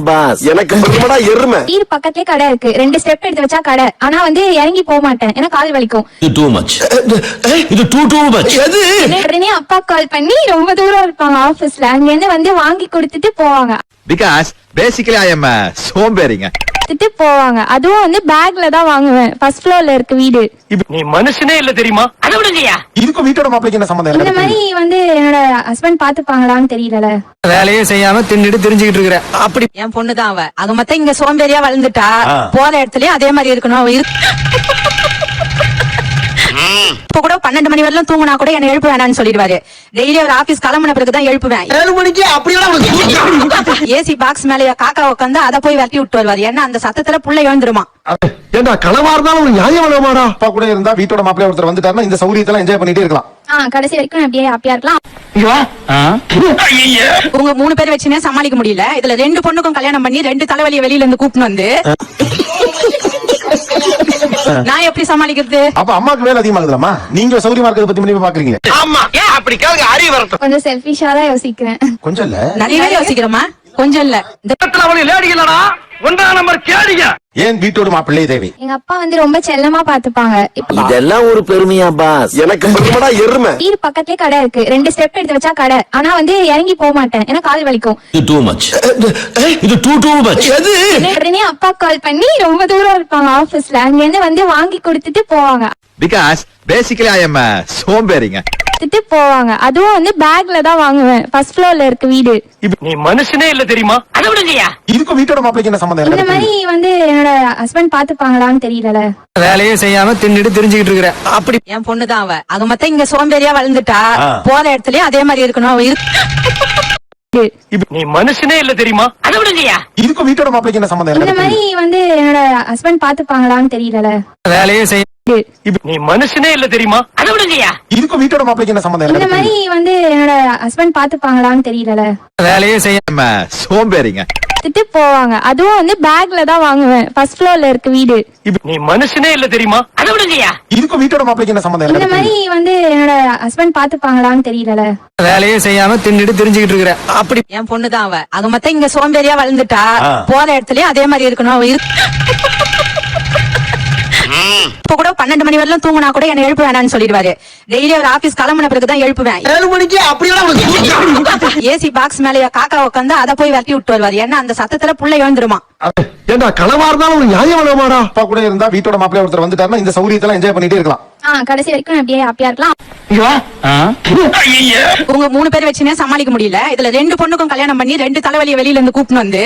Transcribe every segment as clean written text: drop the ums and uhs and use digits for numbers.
Pass எனக்கு பெருமடா எருமை. வீடு பக்கத்துலயே கடை இருக்கு. 2 ஸ்டெப் எடுத்து வச்சா கடை. ஆனா வந்து இறங்கி போக மாட்டேன். ஏன்னா கால் வலிக்கும். இது டூ மச். இது டூ மச். எது? உடனே அப்பா கால் பண்ணி ரொம்ப தூரம் இருப்பாங்க ஆபீஸ்ல. அங்க இருந்து வந்து வாங்கி கொடுத்துட்டு போவாங்க. Because basically I am a சோம்பேறிங்க. கொடுத்துட்டு போவாங்க. அதுவும் வந்து பேக்ல தான் வாங்குவேன். ஃபர்ஸ்ட் ஃப்ளோர்ல இருக்கு வீடு. நீ மனுஷனே இல்ல தெரியுமா? அத விடுங்கயா. இதுக்கும் வீட்டோட மாப்பிளைக்கு என்ன சம்பந்தம்? இந்த மாதிரி வந்து என்னோட ஹஸ்பண்ட் பாத்துப்பாங்களான்னு தெரியல. வேலையே செய்யாம தின்னுட்டு தெரிஞ்சுக்கிட்டு இருக்கிற. அப்படி என் பொண்ணுதான் அவ. அது மொத்தம் இங்க சோம்பேறியா வளர்ந்துட்டா போற இடத்துலயும் அதே மாதிரி இருக்கணும். இப்ப கூட 12 மணி வரலாம் தூங்கினா கூட என்ன எழுப்பு வேணாம்னு சொல்லிடுவாரு. டெய்லி ஒரு ஆபீஸ் கிளம்புன பிறகுதான் எழுப்புவேன். 7 மணிக்கு அப்படியே ஏசி பாக்ஸ் மேல காக்கா உட்காந்து அதை போய் விரட்டி விட்டு வருவாரு. ஏன்னா அந்த சத்தத்துல புள்ள எழுந்துருமா. ஏண்டா களவா இருந்தாலும் ஒரு நியாயம் வேணாமாடா? அப்பா கூட இருந்தா வீட்டோட மாப்பிள்ளை ஒருத்தர் வந்துட்டாருன்னா இந்த சௌரியத்தெல்லாம் என்ஜாய் பண்ணிட்டே இருக்கலாம். கடைசி வரைக்கும் அப்படியே ஹாப்பியா இருக்கலாம். உங்க 3 பேர் வச்சுனே சமாளிக்க முடியல. இதுல 2 பொண்ணுக்கும் கல்யாணம் பண்ணி 2 தலைவலியை வெளியில இருந்து கூப்பிட்டு வந்து நான் எப்படி சமாளிக்கிறது? அப்ப அம்மாக்கு வேலை அதிகமாகுதுலாமா? நீங்க சௌரியமா இருக்கிறத பத்தி மட்டும் பாக்குறீங்க. ஆமா. ஏன் அப்படி கேளுங்க, அறிவு வரட்டும். கொஞ்சம் செல்ஃபிஷா தான் யோசிக்கிறேன். கொஞ்சம் இல்ல, நிறையவே யோசிக்கிறோமா? கொஞ்சம் இல்ல. இந்த பக்கத்துல அவளை லேடிகளடா. 1ஆம் நம்பர் கேடிங்க. ஏன் வீட்டோட மாப்பிள்ளை தேவை? எங்க அப்பா வந்து ரொம்ப செல்லமா பாத்துப்பாங்க. இதெல்லாம் ஒரு பெருமையா பாஸ்? எனக்கு பெருமடா எருமை. வீடு பக்கத்துலயே கடை இருக்கு. 2 ஸ்டெப் எடுத்து வச்சா கடை. ஆனா வந்து இறங்கி போக மாட்டேன். ஏன்னா கால் வலிக்கும். இது டூ மச். இது டூ மச். எது? உடனே அப்பா கால் பண்ணி ரொம்ப தூரம் இருப்பாங்க ஆபீஸ்ல. அங்க இருந்து வந்து வாங்கி கொடுத்துட்டு போவாங்க. Because basically I am a சோம்பேறிங்க. கொடுத்துட்டு போவாங்க. அதுவும் வந்து பேக்ல தான் வாங்குவேன். ஃபர்ஸ்ட் ஃப்ளோர்ல இருக்கு வீடு. நீ மனுஷனே இல்ல தெரியுமா? அத விடுங்கயா. இதுக்கும் வீட்டோட மாப்பிளைக்கு என்ன சம்பந்தம்? இந்த மாதிரி வந்து என்னோட ஹஸ்பண்ட் பாத்துப்பாங்களான்னு தெரியல. வேலையே செய்யாம தின்னுட்டு தெரிஞ்சுக்கிட்டு இருக்கிற. அப்படி என் பொண்ணுதான் அவ. அது மொத்தம் இங்க சோம்பேறியா வளர்ந்துட்டா போற இடத்துலயும் அதே மாதிரி இருக்கணும். நீ மனுஷனே இல்ல தெரியுமா? அத விடுங்கயா. இதுக்கும் வீட்டோட மாப்பிளைக்கு என்ன சம்பந்தம்? இந்த மாதிரி வந்து என்னோட ஹஸ்பண்ட் பாத்துப்பாங்களான்னு தெரியல. வேலையே செய்ய நீ மனுஷனே இல்ல தெரியுமா? அத விடுங்கயா. இதுக்கும் வீட்டோட மாப்பிளைக்கு என்ன சம்பந்தம்? இந்த மாதிரி வந்து என்னோட ஹஸ்பண்ட் பாத்துப்பாங்களான்னு தெரியல. வேலையே செய்ய I am a சோம்பேறிங்க. கொடுத்துட்டு போவாங்க. அதுவும் வந்து பேக்ல தான் வாங்குவேன். ஃபர்ஸ்ட் ஃப்ளோர்ல இருக்கு வீடு. நீ மனுஷனே இல்ல தெரியுமா? அத விடுங்கயா. இதுக்கும் வீட்டோட மாப்பிளைக்கு என்ன சம்பந்தம்? இந்த மாதிரி வந்து என்னோட ஹஸ்பண்ட் பாத்துப்பாங்களான்னு தெரியல. வேலையே செய்யாம தின்னுட்டு தெரிஞ்சுக்கிட்டு இருக்கிற. அப்படி என் பொண்ணுதான் அவ. அது மொத்தம் இங்க சோம்பேறியா வளர்ந்துட்டா போற இடத்துலயும் அதே மாதிரி இருக்கணும். இப்ப கூட 12 மணி வரலாம் தூங்கினா கூட என்ன எழுப்பு வேணாம்னு சொல்லிடுவாரு. டெய்லி ஒரு ஆபீஸ் கிளம்புன பிறகுதான் எழுப்புவேன். 7 மணிக்கு அப்படியே ஏசி பாக்ஸ் மேல காக்கா உட்காந்து அதை போய் விரட்டி விட்டு வருவாரு. ஏன்னா அந்த சத்தத்துல புள்ள எழுந்துருமா. ஏண்டா களவா இருந்தாலும் ஒரு நியாயம் வேணாமாடா? அப்பா கூட இருந்தா வீட்டோட மாப்பிள்ளை ஒருத்தர் வந்துட்டாருன்னா இந்த சௌரியத்தெல்லாம் என்ஜாய் பண்ணிட்டே இருக்கலாம். கடைசி வரைக்கும் அப்படியே ஹாப்பியா இருக்கலாம். உங்க 3 பேர் வச்சுனே சமாளிக்க முடியல. இதுல 2 பொண்ணுக்கும் கல்யாணம் பண்ணி 2 தலைவலியை வெளியில இருந்து கூப்பிட்டு வந்து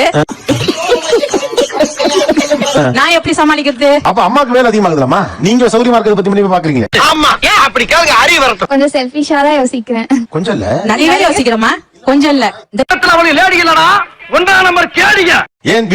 நான் எப்படி சமாளிக்கிறது? அப்ப அம்மாக்கு வேலை அதிகமாகுதுலாமா? நீங்க சௌரியமா இருக்கிறத பத்தி மட்டும் பாக்குறீங்க. ஆமா. ஏன் அப்படி கேளுங்க, அறிவு வரட்டும். கொஞ்சம் செல்ஃபிஷா தான் யோசிக்கிறேன். கொஞ்சம் இல்ல, நிறையவே யோசிக்கிறோமா? கொஞ்சம் இல்ல. இந்த பக்கத்துல அவளை லேடிகளடா. 1ஆம் நம்பர் கேடிங்க. ஏன்